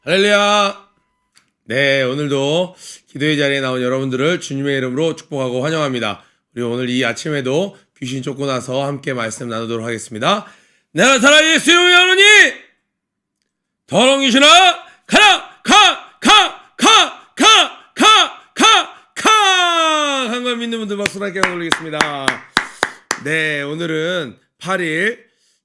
할렐루야! 네, 오늘도 기도의 자리에 나온 여러분들을 주님의 이름으로 축복하고 환영합니다. 우리 오늘 이 아침에도 귀신 쫓고 나서 함께 말씀 나누도록 하겠습니다. 내가 살아 예수 이름으로 하노니 더러운 귀신아 가라! 한 걸 믿는 분들 박수로 함께 올리겠습니다. 네, 오늘은 8일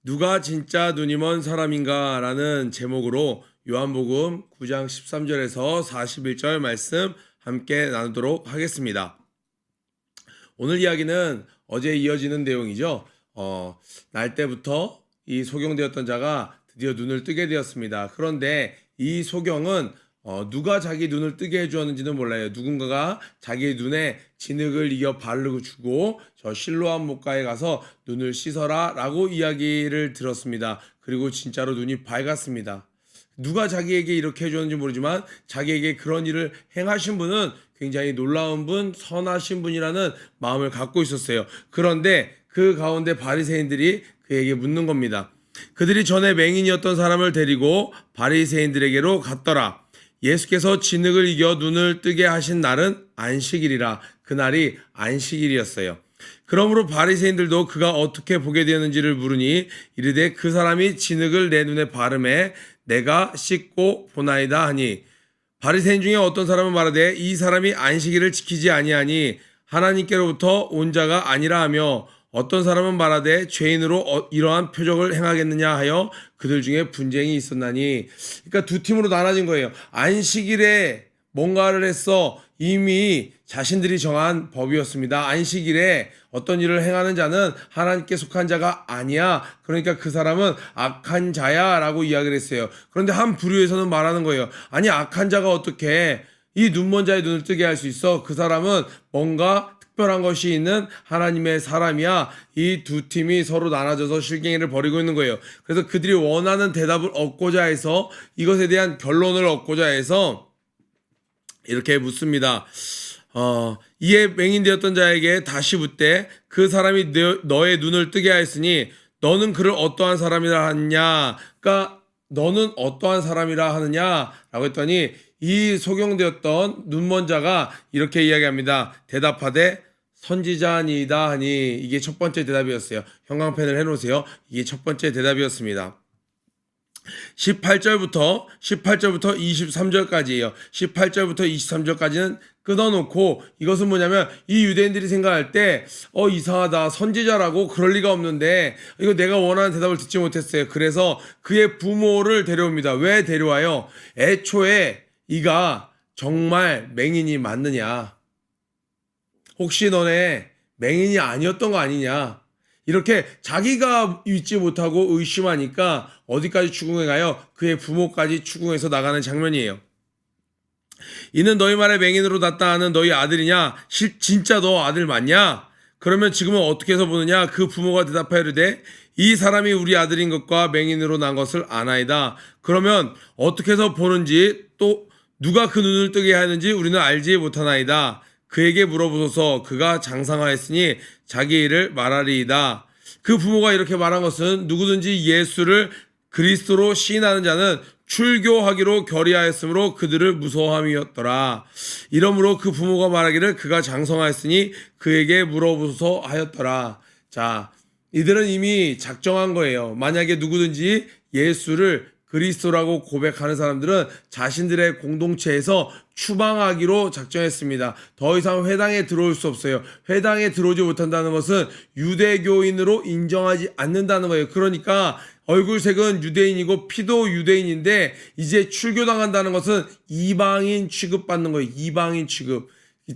누가 진짜 눈이 먼 사람인가 라는 제목으로 요한복음 9장 13절에서 41절 말씀 함께 나누도록 하겠습니다. 오늘 이야기는 어제 이어지는 내용이죠. 날 때부터 이 소경되었던 자가 드디어 눈을 뜨게 되었습니다. 그런데 이 소경은 누가 자기 눈을 뜨게 해주었는지는 몰라요. 누군가가 자기 눈에 진흙을 이겨 바르고 주고 저 실로암 목가에 가서 눈을 씻어라 라고 이야기를 들었습니다. 그리고 진짜로 눈이 밝았습니다. 누가 자기에게 이렇게 해줬는지 모르지만 자기에게 그런 일을 행하신 분은 굉장히 놀라운 분, 선하신 분이라는 마음을 갖고 있었어요. 그런데 그 가운데 바리새인들이 그에게 묻는 겁니다. 그들이 전에 맹인이었던 사람을 데리고 바리새인들에게로 갔더라. 예수께서 진흙을 이겨 눈을 뜨게 하신 날은 안식일이라. 그날이 안식일이었어요. 그러므로 바리새인들도 그가 어떻게 보게 되었는지를 물으니 이르되 그 사람이 진흙을 내 눈에 바르매 내가 씻고 보나이다 하니, 바리새인 중에 어떤 사람은 말하되 이 사람이 안식일을 지키지 아니하니 하나님께로부터 온 자가 아니라 하며, 어떤 사람은 말하되 죄인으로 이러한 표적을 행하겠느냐 하여 그들 중에 분쟁이 있었나니. 그러니까 두 팀으로 나눠진 거예요. 안식일에 뭔가를 했어. 이미 자신들이 정한 법이었습니다. 안식일에 어떤 일을 행하는 자는 하나님께 속한 자가 아니야. 그러니까 그 사람은 악한 자야 라고 이야기를 했어요. 그런데 한 부류에서는 말하는 거예요. 아니, 악한 자가 어떻게 이 눈먼 자의 눈을 뜨게 할 수 있어? 그 사람은 뭔가 특별한 것이 있는 하나님의 사람이야. 이 두 팀이 서로 나눠져서 실갱이를 벌이고 있는 거예요. 그래서 그들이 원하는 대답을 얻고자 해서, 이것에 대한 결론을 얻고자 해서 이렇게 묻습니다. 이에 맹인되었던 자에게 다시 묻되 그 사람이 너의 눈을 뜨게 하였으니 너는 그를 어떠한 사람이라 하느냐? 그러니까 너는 어떠한 사람이라 하느냐? 라고 했더니 이 소경되었던 눈먼 자가 이렇게 이야기합니다. 대답하되 선지자니이다 하니, 이게 첫 번째 대답이었어요. 형광펜을 해놓으세요. 이게 첫 번째 대답이었습니다. 18절부터 23절까지예요. 18절부터 23절까지는 끊어놓고, 이것은 뭐냐면 이 유대인들이 생각할 때 이상하다, 선지자라고 그럴 리가 없는데 이거 내가 원하는 대답을 듣지 못했어요. 그래서 그의 부모를 데려옵니다. 왜 데려와요? 애초에 이가 정말 맹인이 맞느냐, 혹시 너네 맹인이 아니었던 거 아니냐, 이렇게 자기가 믿지 못하고 의심하니까 어디까지 추궁해 가요? 그의 부모까지 추궁해서 나가는 장면이에요. 이는 너희 말에 맹인으로 났다 하는 너희 아들이냐? 진짜 너 아들 맞냐? 그러면 지금은 어떻게 해서 보느냐? 그 부모가 대답하여 이르되 이 사람이 우리 아들인 것과 맹인으로 난 것을 아나이다. 그러면 어떻게 해서 보는지, 또 누가 그 눈을 뜨게 하였는지 우리는 알지 못하나이다. 그에게 물어보소서. 그가 장상하였으니 자기 일을 말하리이다. 그 부모가 이렇게 말한 것은 누구든지 예수를 그리스도로 시인하는 자는 출교하기로 결의하였으므로 그들을 무서워함이었더라. 이러므로 그 부모가 말하기를 그가 장성하였으니 그에게 물어보소서 하였더라. 자, 이들은 이미 작정한 거예요. 만약에 누구든지 예수를 그리스도라고 고백하는 사람들은 자신들의 공동체에서 추방하기로 작정했습니다. 더 이상 회당에 들어올 수 없어요. 회당에 들어오지 못한다는 것은 유대교인으로 인정하지 않는다는 거예요. 그러니까 얼굴색은 유대인이고 피도 유대인인데 이제 출교당한다는 것은 이방인 취급받는 거예요. 이방인 취급.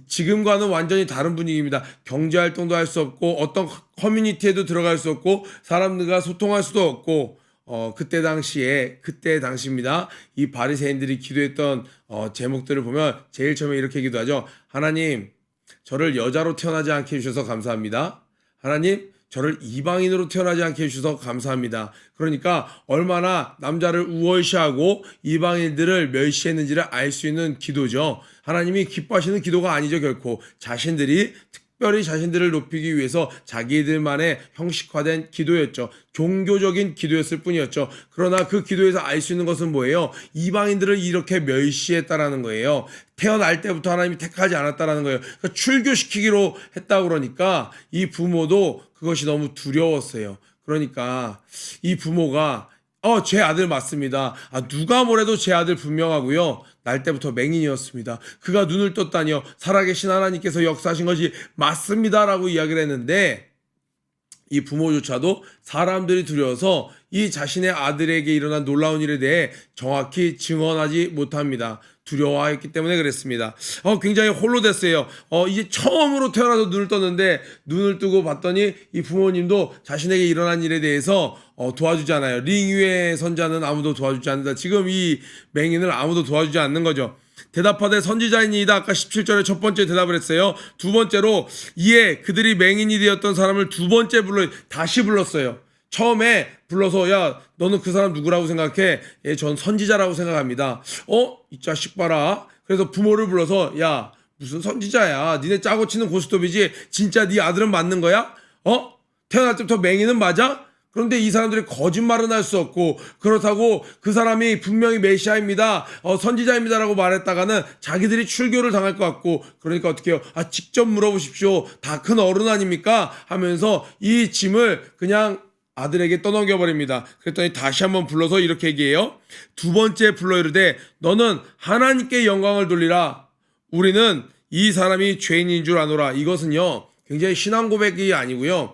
지금과는 완전히 다른 분위기입니다. 경제활동도 할 수 없고 어떤 커뮤니티에도 들어갈 수 없고 사람들과 소통할 수도 없고, 그때 당시입니다. 이 바리새인들이 기도했던 제목들을 보면 제일 처음에 이렇게 기도하죠. 하나님, 저를 여자로 태어나지 않게 해주셔서 감사합니다. 하나님, 저를 이방인으로 태어나지 않게 해주셔서 감사합니다. 그러니까 얼마나 남자를 우월시하고 이방인들을 멸시했는지를 알 수 있는 기도죠. 하나님이 기뻐하시는 기도가 아니죠. 결코 자신들이 특별히 자신들을 높이기 위해서 자기들만의 형식화된 기도였죠. 종교적인 기도였을 뿐이었죠. 그러나 그 기도에서 알 수 있는 것은 뭐예요? 이방인들을 이렇게 멸시했다라는 거예요. 태어날 때부터 하나님이 택하지 않았다라는 거예요. 그러니까 출교시키기로 했다 그러니까 이 부모도 그것이 너무 두려웠어요. 그러니까 이 부모가 제 아들 맞습니다. 누가 뭐래도 제 아들 분명하고요. 날 때부터 맹인이었습니다. 그가 눈을 떴다니요. 살아계신 하나님께서 역사하신 것이 맞습니다라고 이야기를 했는데 이 부모조차도 사람들이 두려워서 이 자신의 아들에게 일어난 놀라운 일에 대해 정확히 증언하지 못합니다. 두려워했기 때문에 그랬습니다. 굉장히 홀로 됐어요. 이제 처음으로 태어나서 눈을 떴는데 눈을 뜨고 봤더니 이 부모님도 자신에게 일어난 일에 대해서 도와주잖아요. 링 위의 선자는 아무도 도와주지 않는다. 지금 이 맹인을 아무도 도와주지 않는 거죠. 대답하되 선지자이니이다. 아까 17절에 첫 번째 대답을 했어요. 두 번째로 이에 그들이 맹인이 되었던 사람을 두 번째 다시 불렀어요. 처음에 불러서 야 너는 그 사람 누구라고 생각해? 전 선지자라고 생각합니다. 이 자식 봐라. 그래서 부모를 불러서 야 무슨 선지자야. 니네 짜고 치는 고스톱이지 진짜 네 아들은 맞는 거야? 태어날 때부터 맹인은 맞아? 그런데 이 사람들이 거짓말은 할 수 없고 그렇다고 그 사람이 분명히 메시아입니다. 선지자입니다라고 말했다가는 자기들이 출교를 당할 것 같고 그러니까 어떻게 해요? 직접 물어보십시오. 다 큰 어른 아닙니까? 하면서 이 짐을 그냥 아들에게 떠넘겨버립니다. 그랬더니 다시 한번 불러서 이렇게 얘기해요. 두 번째 불러 이르되 너는 하나님께 영광을 돌리라. 우리는 이 사람이 죄인인 줄 아노라. 이것은요 굉장히 신앙 고백이 아니고요.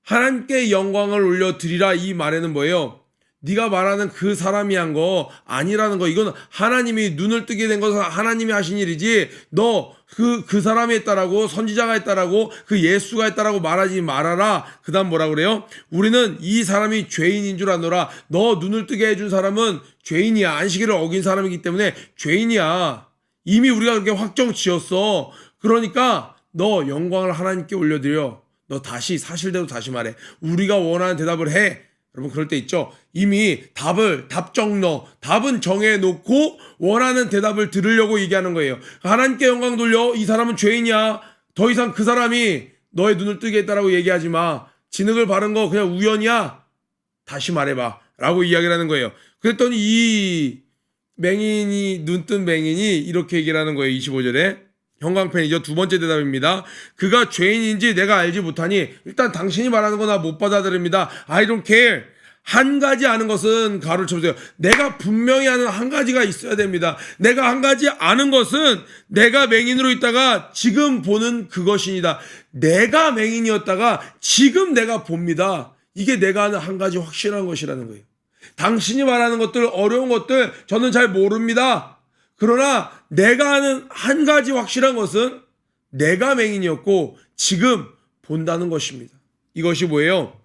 하나님께 영광을 올려드리라 이 말에는 뭐예요? 네가 말하는 그 사람이 한 거 아니라는 거. 이건 하나님이 눈을 뜨게 된 것은 하나님이 하신 일이지 너 그 사람이 했다라고 선지자가 했다라고 그 예수가 했다라고 말하지 말아라. 그 다음 뭐라 그래요? 우리는 이 사람이 죄인인 줄 아노라. 너 눈을 뜨게 해준 사람은 죄인이야. 안식일을 어긴 사람이기 때문에 죄인이야. 이미 우리가 그렇게 확정 지었어. 그러니까 너 영광을 하나님께 올려드려. 너 다시 사실대로 다시 말해. 우리가 원하는 대답을 해. 여러분 그럴 때 있죠. 이미 답은 정해놓고 원하는 대답을 들으려고 얘기하는 거예요. 하나님께 영광 돌려. 이 사람은 죄인이야. 더 이상 그 사람이 너의 눈을 뜨게 했다라고 얘기하지 마. 진흙을 바른 거 그냥 우연이야. 다시 말해봐 라고 이야기를 하는 거예요. 그랬더니 이 눈뜬 맹인이 이렇게 얘기를 하는 거예요. 25절에 형광펜이죠. 두 번째 대답입니다. 그가 죄인인지 내가 알지 못하니 일단 당신이 말하는 거 나 못 받아들입니다. I don't care. 한 가지 아는 것은 가로를 쳐보세요. 내가 분명히 아는 한 가지가 있어야 됩니다. 내가 한 가지 아는 것은 내가 맹인으로 있다가 지금 보는 그것이니다. 내가 맹인이었다가 지금 내가 봅니다. 이게 내가 아는 한 가지 확실한 것이라는 거예요. 당신이 말하는 것들 어려운 것들 저는 잘 모릅니다. 그러나 내가 아는 한 가지 확실한 것은 내가 맹인이었고 지금 본다는 것입니다. 이것이 뭐예요?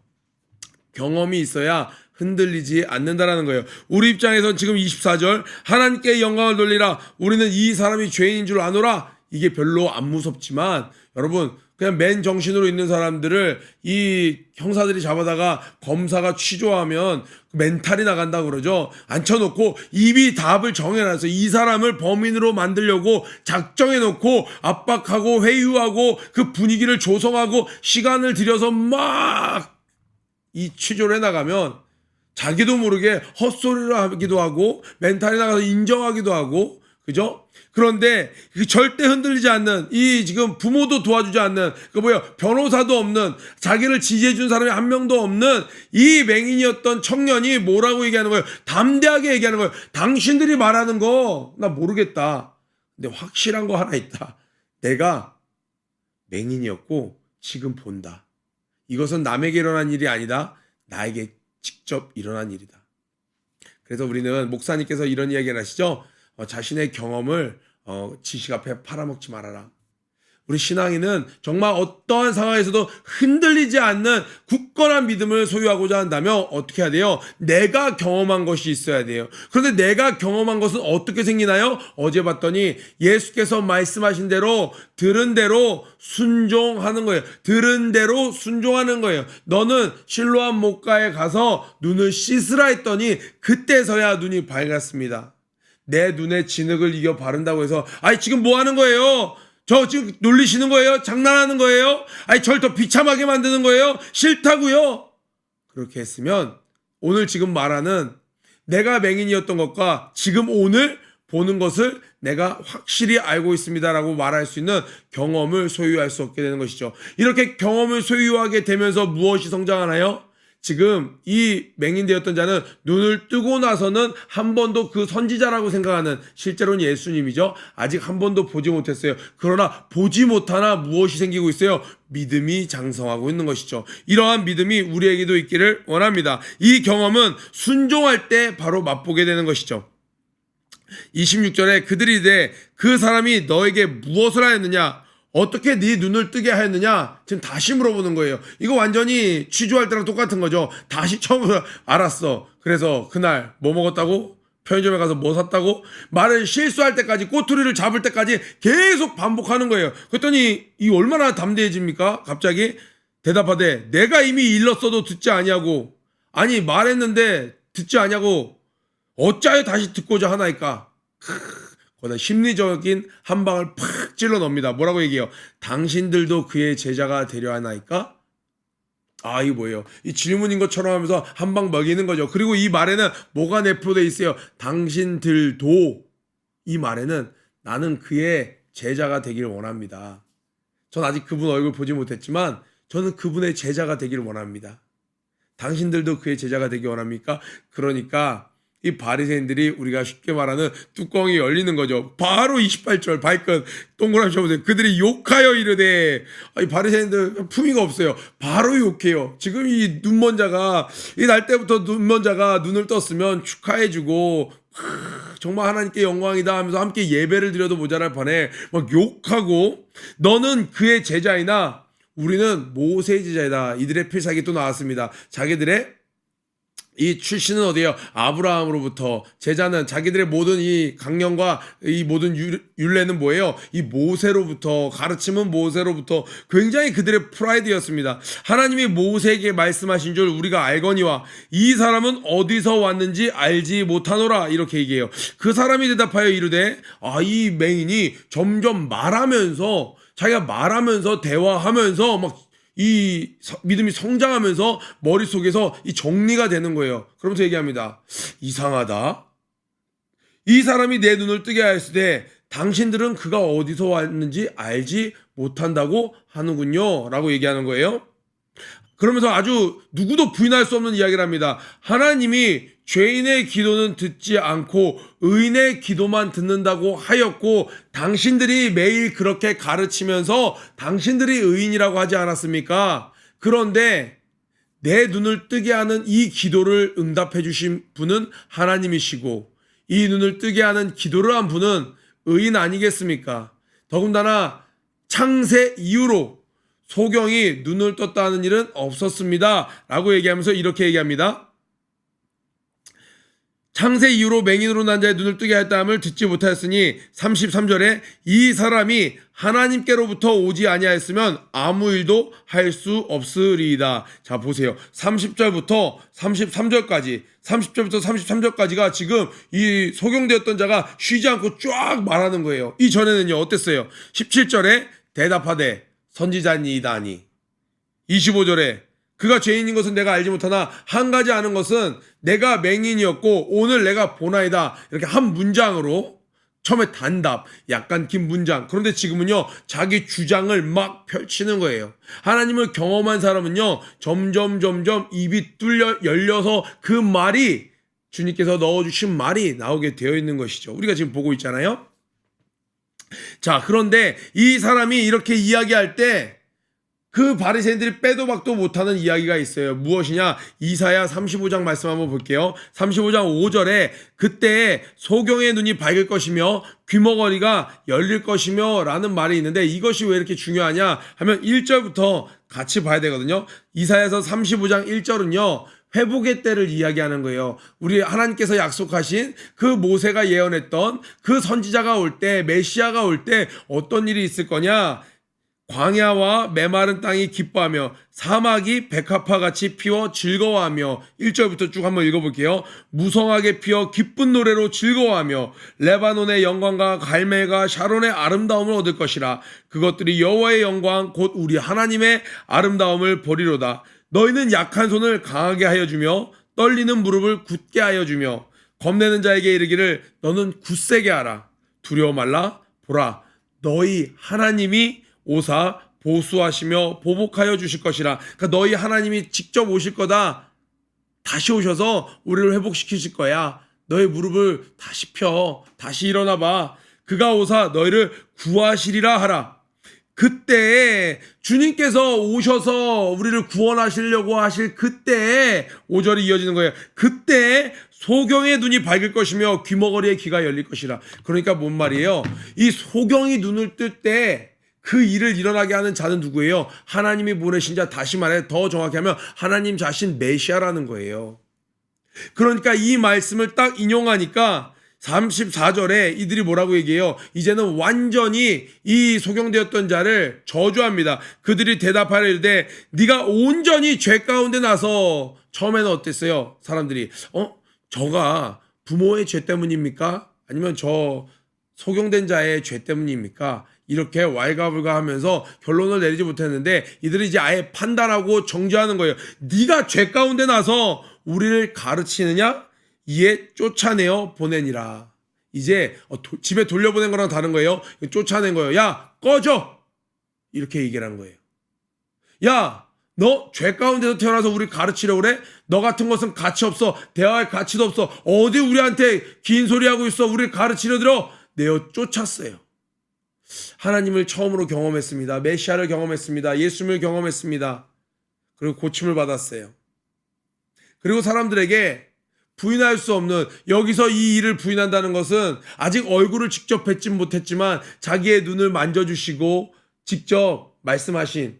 경험이 있어야 흔들리지 않는다라는 거예요. 우리 입장에선 지금 24절 하나님께 영광을 돌리라. 우리는 이 사람이 죄인인 줄 아노라. 이게 별로 안 무섭지만 여러분 그냥 맨 정신으로 있는 사람들을 이 형사들이 잡아다가 검사가 취조하면 멘탈이 나간다 그러죠. 앉혀놓고 이미 답을 정해놔서 이 사람을 범인으로 만들려고 작정해놓고 압박하고 회유하고 그 분위기를 조성하고 시간을 들여서 막 이 취조를 해나가면 자기도 모르게 헛소리를 하기도 하고 멘탈이 나가서 인정하기도 하고 그죠? 그런데 절대 흔들리지 않는 이 지금 부모도 도와주지 않는 변호사도 없는 자기를 지지해준 사람이 한 명도 없는 이 맹인이었던 청년이 뭐라고 얘기하는 거예요? 담대하게 얘기하는 거예요. 당신들이 말하는 거 나 모르겠다. 근데 확실한 거 하나 있다. 내가 맹인이었고 지금 본다. 이것은 남에게 일어난 일이 아니다. 나에게 직접 일어난 일이다. 그래서 우리는 목사님께서 이런 이야기를 하시죠. 자신의 경험을 지식 앞에 팔아먹지 말아라. 우리 신앙인은 정말 어떠한 상황에서도 흔들리지 않는 굳건한 믿음을 소유하고자 한다면 어떻게 해야 돼요? 내가 경험한 것이 있어야 돼요. 그런데 내가 경험한 것은 어떻게 생기나요? 어제 봤더니 예수께서 말씀하신 대로 들은 대로 순종하는 거예요. 들은 대로 순종하는 거예요. 너는 실로암 목가에 가서 눈을 씻으라 했더니 그때서야 눈이 밝았습니다. 내 눈에 진흙을 이겨 바른다고 해서 지금 뭐 하는 거예요? 저 지금 놀리시는 거예요? 장난하는 거예요? 아니 절 더 비참하게 만드는 거예요? 싫다고요? 그렇게 했으면 오늘 지금 말하는 내가 맹인이었던 것과 지금 오늘 보는 것을 내가 확실히 알고 있습니다라고 말할 수 있는 경험을 소유할 수 없게 되는 것이죠. 이렇게 경험을 소유하게 되면서 무엇이 성장하나요? 지금 이 맹인되었던 자는 눈을 뜨고 나서는 한 번도 그 선지자라고 생각하는, 실제로는 예수님이죠. 아직 한 번도 보지 못했어요. 그러나 보지 못하나 무엇이 생기고 있어요? 믿음이 장성하고 있는 것이죠. 이러한 믿음이 우리에게도 있기를 원합니다. 이 경험은 순종할 때 바로 맛보게 되는 것이죠. 26절에 그들이 이르되 그 사람이 너에게 무엇을 하였느냐? 어떻게 네 눈을 뜨게 하였느냐? 지금 다시 물어보는 거예요. 이거 완전히 취조할 때랑 똑같은 거죠. 다시 처음으로 알았어. 그래서 그날 뭐 먹었다고? 편의점에 가서 뭐 샀다고? 말을 실수할 때까지, 꼬투리를 잡을 때까지 계속 반복하는 거예요. 그랬더니 이 얼마나 담대해집니까? 갑자기 대답하되 내가 이미 일렀어도 듣지 아니하고, 아니 말했는데 듣지 아니하고 어찌하여 다시 듣고자 하나이까? 거기다 심리적인 한 방을 팍 찔러 넣습니다. 뭐라고 얘기해요? 당신들도 그의 제자가 되려 하나이까? 아, 이거 뭐예요? 이 질문인 것처럼 하면서 한 방 먹이는 거죠. 그리고 이 말에는 뭐가 내포되어 있어요? 당신들도, 이 말에는 나는 그의 제자가 되기를 원합니다. 전 아직 그분 얼굴 보지 못했지만 저는 그분의 제자가 되기를 원합니다. 당신들도 그의 제자가 되기 원합니까? 그러니까 이 바리새인들이 우리가 쉽게 말하는 뚜껑이 열리는 거죠. 바로 28절 발끝 동그라미 쳐보세요. 그들이 욕하여 이르되, 이 바리새인들 품위가 없어요. 바로 욕해요. 지금 이 눈먼 자가, 이 날 때부터 눈먼 자가 눈을 떴으면 축하해주고 정말 하나님께 영광이다 하면서 함께 예배를 드려도 모자랄 판에 막 욕하고, 너는 그의 제자이나 우리는 모세의 제자이다. 이들의 필살기 또 나왔습니다. 자기들의 이 출신은 어디예요? 아브라함으로부터. 제자는 자기들의 모든 이 강령과 이 모든 율례는 뭐예요? 이 모세로부터, 가르침은 모세로부터. 굉장히 그들의 프라이드였습니다. 하나님이 모세에게 말씀하신 줄 우리가 알거니와 이 사람은 어디서 왔는지 알지 못하노라, 이렇게 얘기해요. 그 사람이 대답하여 이르되, 이 맹인이 점점 말하면서, 자기가 말하면서 대화하면서 막 이 믿음이 성장하면서 머릿속에서 이 정리가 되는 거예요. 그러면서 얘기합니다. 이상하다. 이 사람이 내 눈을 뜨게 하였으되 당신들은 그가 어디서 왔는지 알지 못한다고 하는군요, 라고 얘기하는 거예요. 그러면서 아주 누구도 부인할 수 없는 이야기를 합니다. 하나님이 죄인의 기도는 듣지 않고 의인의 기도만 듣는다고 하였고, 당신들이 매일 그렇게 가르치면서 당신들이 의인이라고 하지 않았습니까? 그런데 내 눈을 뜨게 하는 이 기도를 응답해 주신 분은 하나님이시고, 이 눈을 뜨게 하는 기도를 한 분은 의인 아니겠습니까? 더군다나 창세 이후로 소경이 눈을 떴다는 일은 없었습니다, 라고 얘기하면서 이렇게 얘기합니다. 창세 이후로 맹인으로 난 자의 눈을 뜨게 하였다함을 듣지 못하였으니, 33절에 이 사람이 하나님께로부터 오지 아니하였으면 아무 일도 할 수 없으리이다. 자, 보세요. 30절부터 33절까지, 30절부터 33절까지가 지금 이 소경되었던 자가 쉬지 않고 쫙 말하는 거예요. 이 전에는요, 어땠어요? 17절에 대답하되 선지자니이다니, 25절에 그가 죄인인 것은 내가 알지 못하나 한 가지 아는 것은 내가 맹인이었고 오늘 내가 보나이다. 이렇게 한 문장으로, 처음에 단답, 약간 긴 문장. 그런데 지금은요, 자기 주장을 막 펼치는 거예요. 하나님을 경험한 사람은요, 점점 입이 열려서 그 말이, 주님께서 넣어주신 말이 나오게 되어 있는 것이죠. 우리가 지금 보고 있잖아요. 자, 그런데 이 사람이 이렇게 이야기할 때 그 바리새인들이 빼도 박도 못하는 이야기가 있어요. 무엇이냐? 이사야 35장 말씀 한번 볼게요. 35장 5절에 그때 소경의 눈이 밝을 것이며 귀머거리가 열릴 것이며 라는 말이 있는데, 이것이 왜 이렇게 중요하냐 하면 1절부터 같이 봐야 되거든요. 이사야서 35장 1절은요, 회복의 때를 이야기하는 거예요. 우리 하나님께서 약속하신 그 모세가 예언했던 그 선지자가 올 때, 메시아가 올 때 어떤 일이 있을 거냐? 광야와 메마른 땅이 기뻐하며 사막이 백합화같이 피워 즐거워하며 1절부터 쭉 한번 읽어볼게요. 무성하게 피어 기쁜 노래로 즐거워하며 레바논의 영광과 갈멜과 샤론의 아름다움을 얻을 것이라. 그것들이 여호와의 영광 곧 우리 하나님의 아름다움을 보리로다. 너희는 약한 손을 강하게 하여 주며 떨리는 무릎을 굳게 하여 주며 겁내는 자에게 이르기를 너는 굳세게 하라. 두려워 말라. 보라, 너희 하나님이 오사 보수하시며 보복하여 주실 것이라. 그러니까 너희 하나님이 직접 오실 거다. 다시 오셔서 우리를 회복시키실 거야. 너희 무릎을 다시 펴. 다시 일어나 봐. 그가 오사 너희를 구하시리라 하라. 그때 주님께서 오셔서 우리를 구원하시려고 하실 그때 5절이 이어지는 거예요. 그때 소경의 눈이 밝을 것이며 귀머거리의 귀가 열릴 것이라. 그러니까 뭔 말이에요? 이 소경이 눈을 뜰 때 그 일을 일어나게 하는 자는 누구예요? 하나님이 보내신 자, 다시 말해 더 정확히 하면 하나님 자신 메시아라는 거예요. 그러니까 이 말씀을 딱 인용하니까 34절에 이들이 뭐라고 얘기해요? 이제는 완전히 이 소경되었던 자를 저주합니다. 그들이 대답하려 이르되 네가 온전히 죄 가운데 나서. 처음에는 어땠어요? 사람들이 저가 부모의 죄 때문입니까? 아니면 저 소경된 자의 죄 때문입니까? 이렇게 왈가불가하면서 결론을 내리지 못했는데 이들이 이제 아예 판단하고 정죄하는 거예요. 네가 죄 가운데 나서 우리를 가르치느냐? 이에 쫓아내어 보내니라. 이제 집에 돌려보낸 거랑 다른 거예요. 쫓아낸 거예요. 야, 꺼져! 이렇게 얘기를 한 거예요. 야, 너 죄 가운데서 태어나서 우리 가르치려고 그래? 너 같은 것은 가치 없어. 대화할 가치도 없어. 어디 우리한테 긴 소리 하고 있어. 우리를 가르치려 들어. 내어 쫓았어요. 하나님을 처음으로 경험했습니다. 메시아를 경험했습니다. 예수님을 경험했습니다. 그리고 고침을 받았어요. 그리고 사람들에게 부인할 수 없는, 여기서 이 일을 부인한다는 것은 아직 얼굴을 직접 뵙진 못했지만 자기의 눈을 만져주시고 직접 말씀하신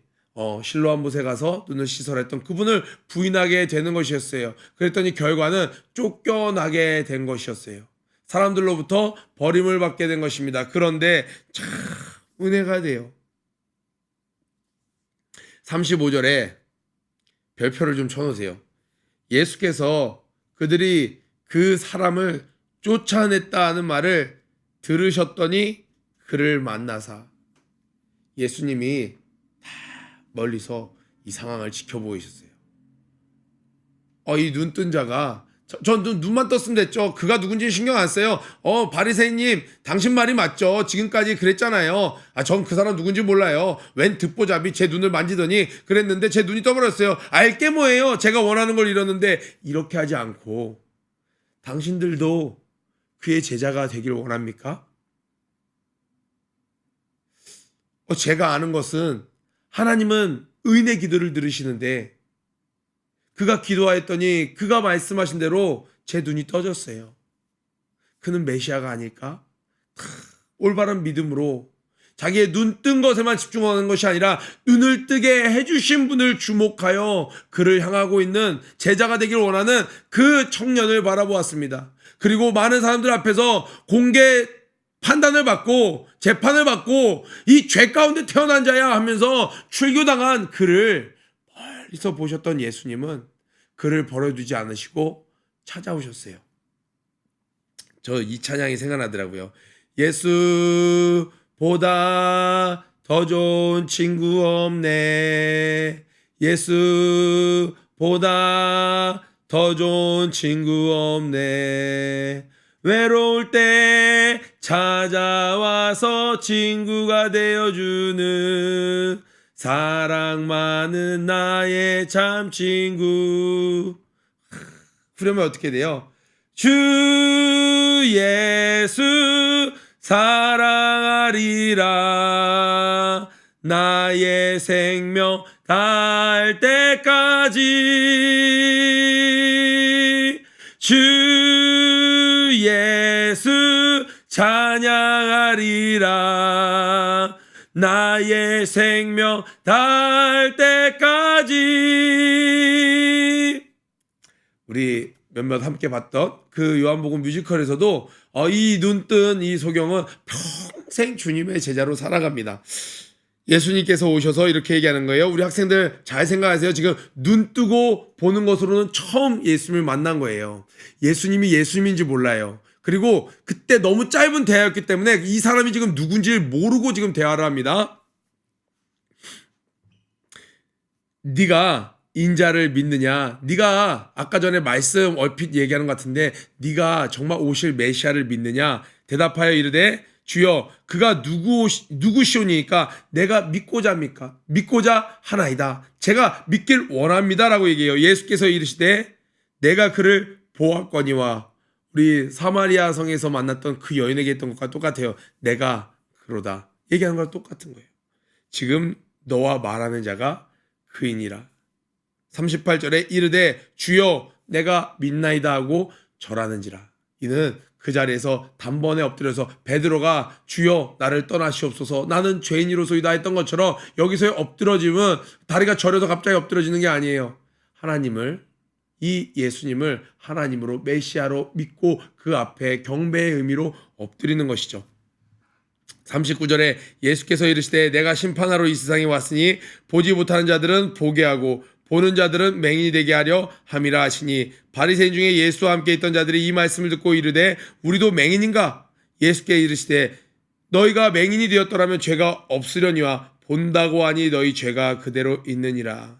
실로암 못에 가서 눈을 씻으랬던 그분을 부인하게 되는 것이었어요. 그랬더니 결과는 쫓겨나게 된 것이었어요. 사람들로부터 버림을 받게 된 것입니다. 그런데 참 은혜가 돼요. 35절에 별표를 좀 쳐놓으세요. 예수께서 그들이 그 사람을 쫓아냈다는 말을 들으셨더니 그를 만나사. 예수님이 다 멀리서 이 상황을 지켜보고 있었어요. 이 눈뜬 자가 전 눈만 떴으면 됐죠. 그가 누군지 신경 안 써요. 바리새인님, 당신 말이 맞죠. 지금까지 그랬잖아요. 전 그 사람 누군지 몰라요. 웬 듣보잡이 제 눈을 만지더니 그랬는데 제 눈이 떠버렸어요. 알게 뭐예요. 제가 원하는 걸 이뤘는데. 이렇게 하지 않고 당신들도 그의 제자가 되길 원합니까? 제가 아는 것은 하나님은 의인의 기도를 들으시는데 그가 기도하였더니 그가 말씀하신 대로 제 눈이 떠졌어요. 그는 메시아가 아닐까? 올바른 믿음으로 자기의 눈 뜬 것에만 집중하는 것이 아니라 눈을 뜨게 해주신 분을 주목하여 그를 향하고 있는 제자가 되길 원하는 그 청년을 바라보았습니다. 그리고 많은 사람들 앞에서 공개 판단을 받고 재판을 받고 이 죄 가운데 태어난 자야 하면서 출교당한 그를 멀리서 보셨던 예수님은 그를 버려두지 않으시고 찾아오셨어요. 저 이 찬양이 생각나더라고요. 예수보다 더 좋은 친구 없네. 예수보다 더 좋은 친구 없네. 외로울 때 찾아와서 친구가 되어주는 사랑 많은 나의 참 친구. 그러면 어떻게 돼요? 주 예수 사랑하리라. 나의 생명 닿을 때까지 주 예수 찬양하리라. 나의 생명 닿을 때까지. 우리 몇몇 함께 봤던 그 요한복음 뮤지컬에서도 이 눈뜬 이 소경은 평생 주님의 제자로 살아갑니다. 예수님께서 오셔서 이렇게 얘기하는 거예요. 우리 학생들 잘 생각하세요. 지금 눈 뜨고 보는 것으로는 처음 예수님을 만난 거예요. 예수님이 예수님인지 몰라요. 그리고 그때 너무 짧은 대화였기 때문에 이 사람이 지금 누군지를 모르고 지금 대화를 합니다. 네가 인자를 믿느냐? 네가 아까 전에 말씀 얼핏 얘기하는 것 같은데 네가 정말 오실 메시아를 믿느냐? 대답하여 이르되 주여 그가 누구시오니까 내가 믿고자 합니까? 믿고자 하나이다. 제가 믿길 원합니다 라고 얘기해요. 예수께서 이르시되 내가 그를 보았거니와 우리 사마리아 성에서 만났던 그 여인에게 했던 것과 똑같아요. 내가 그로다. 얘기하는 거랑 똑같은 거예요. 지금 너와 말하는 자가 그이니라. 38절에 이르되 주여 내가 믿나이다 하고 절하는지라. 이는 그 자리에서 단번에 엎드려서 베드로가 주여 나를 떠나시옵소서 나는 죄인이로소이다 했던 것처럼 여기서의 엎드러짐은 다리가 저려서 갑자기 엎드러지는 게 아니에요. 하나님을 이 예수님을 하나님으로 메시아로 믿고 그 앞에 경배의 의미로 엎드리는 것이죠. 39절에 예수께서 이르시되 내가 심판하러 이 세상에 왔으니 보지 못하는 자들은 보게 하고 보는 자들은 맹인이 되게 하려 함이라 하시니 바리새인 중에 예수와 함께 있던 자들이 이 말씀을 듣고 이르되 우리도 맹인인가? 예수께 이르시되 너희가 맹인이 되었더라면 죄가 없으려니와 본다고 하니 너희 죄가 그대로 있느니라.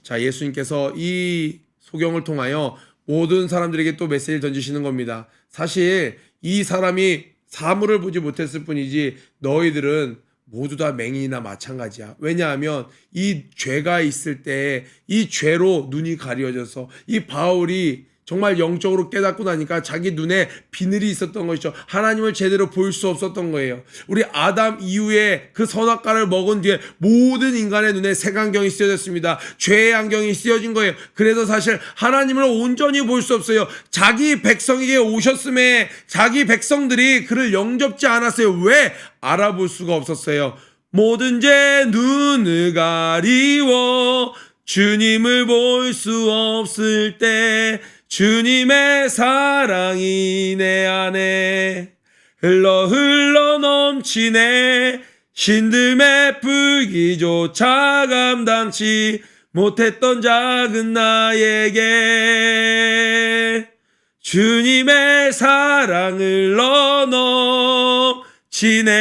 자, 예수님께서 이 소경을 통하여 모든 사람들에게 또 메시지를 던지시는 겁니다. 사실 이 사람이 사물을 보지 못했을 뿐이지 너희들은 모두 다 맹인이나 마찬가지야. 왜냐하면 이 죄가 있을 때 이 죄로 눈이 가려져서 이 바울이 정말 영적으로 깨닫고 나니까 자기 눈에 비늘이 있었던 것이죠. 하나님을 제대로 볼 수 없었던 거예요. 우리 아담 이후에 그 선악과를 먹은 뒤에 모든 인간의 눈에 색안경이 씌어졌습니다. 죄의 안경이 씌어진 거예요. 그래서 사실 하나님을 온전히 볼 수 없어요. 자기 백성에게 오셨음에 자기 백성들이 그를 영접지 않았어요. 왜? 알아볼 수가 없었어요. 모든 죄 눈을 가리워 주님을 볼 수 없을 때 주님의 사랑이 내 안에 흘러 넘치네 신듦의 불기조차 감당치 못했던 작은 나에게 주님의 사랑을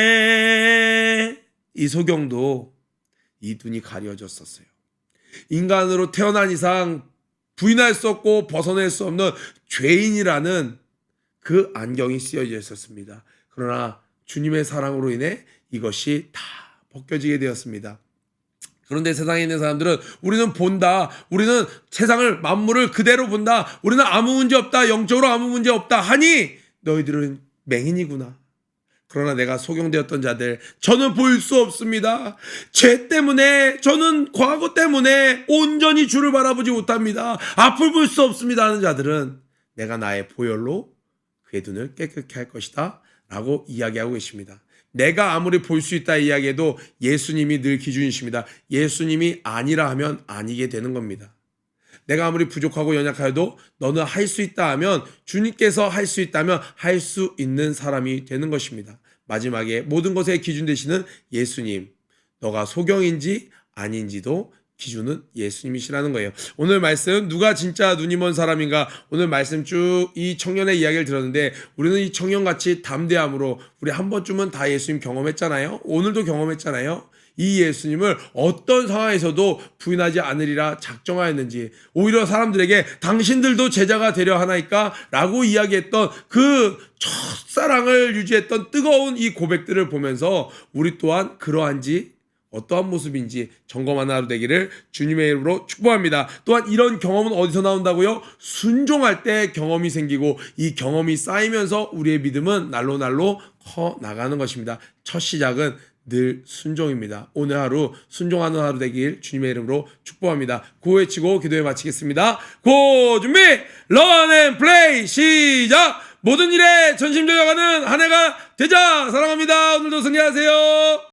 넘치네. 이 소경도 이 눈이 가려졌었어요. 인간으로 태어난 이상 부인할 수 없고 벗어날 수 없는 죄인이라는 그 안경이 씌어져 있었습니다. 그러나 주님의 사랑으로 인해 이것이 다 벗겨지게 되었습니다. 그런데 세상에 있는 사람들은 우리는 본다. 우리는 세상을 만물을 그대로 본다. 우리는 아무 문제 없다. 영적으로 아무 문제 없다 하니 너희들은 맹인이구나. 그러나 내가 소경되었던 자들 저는 볼 수 없습니다. 죄 때문에 저는 과거 때문에 온전히 주를 바라보지 못합니다. 앞을 볼 수 없습니다 하는 자들은 내가 나의 보혈로 그의 눈을 깨끗게 할 것이다 라고 이야기하고 계십니다. 내가 아무리 볼 수 있다 이야기해도 예수님이 늘 기준이십니다. 예수님이 아니라 하면 아니게 되는 겁니다. 내가 아무리 부족하고 연약하여도 너는 할 수 있다 하면 주님께서 할 수 있다면 할 수 있는 사람이 되는 것입니다. 마지막에 모든 것의 기준 되시는 예수님, 너가 소경인지 아닌지도 기준은 예수님이시라는 거예요. 오늘 말씀 누가 진짜 눈이 먼 사람인가? 오늘 말씀 쭉 이 청년의 이야기를 들었는데 우리는 이 청년같이 담대함으로 우리 한 번쯤은 다 예수님 경험했잖아요. 오늘도 경험했잖아요. 이 예수님을 어떤 상황에서도 부인하지 않으리라 작정하였는지 오히려 사람들에게 당신들도 제자가 되려 하나이까? 라고 이야기했던 그 첫사랑을 유지했던 뜨거운 이 고백들을 보면서 우리 또한 그러한지 어떠한 모습인지 점검하는 하루 되기를 주님의 이름으로 축복합니다. 또한 이런 경험은 어디서 나온다고요? 순종할 때 경험이 생기고 이 경험이 쌓이면서 우리의 믿음은 날로 커 나가는 것입니다. 첫 시작은 늘 순종입니다. 오늘 하루 순종하는 하루 되길 주님의 이름으로 축복합니다. 고 외치고 기도에 마치겠습니다. 고 준비 런앤플레이 시작. 모든 일에 전심전력하는 한 해가 되자. 사랑합니다. 오늘도 승리하세요.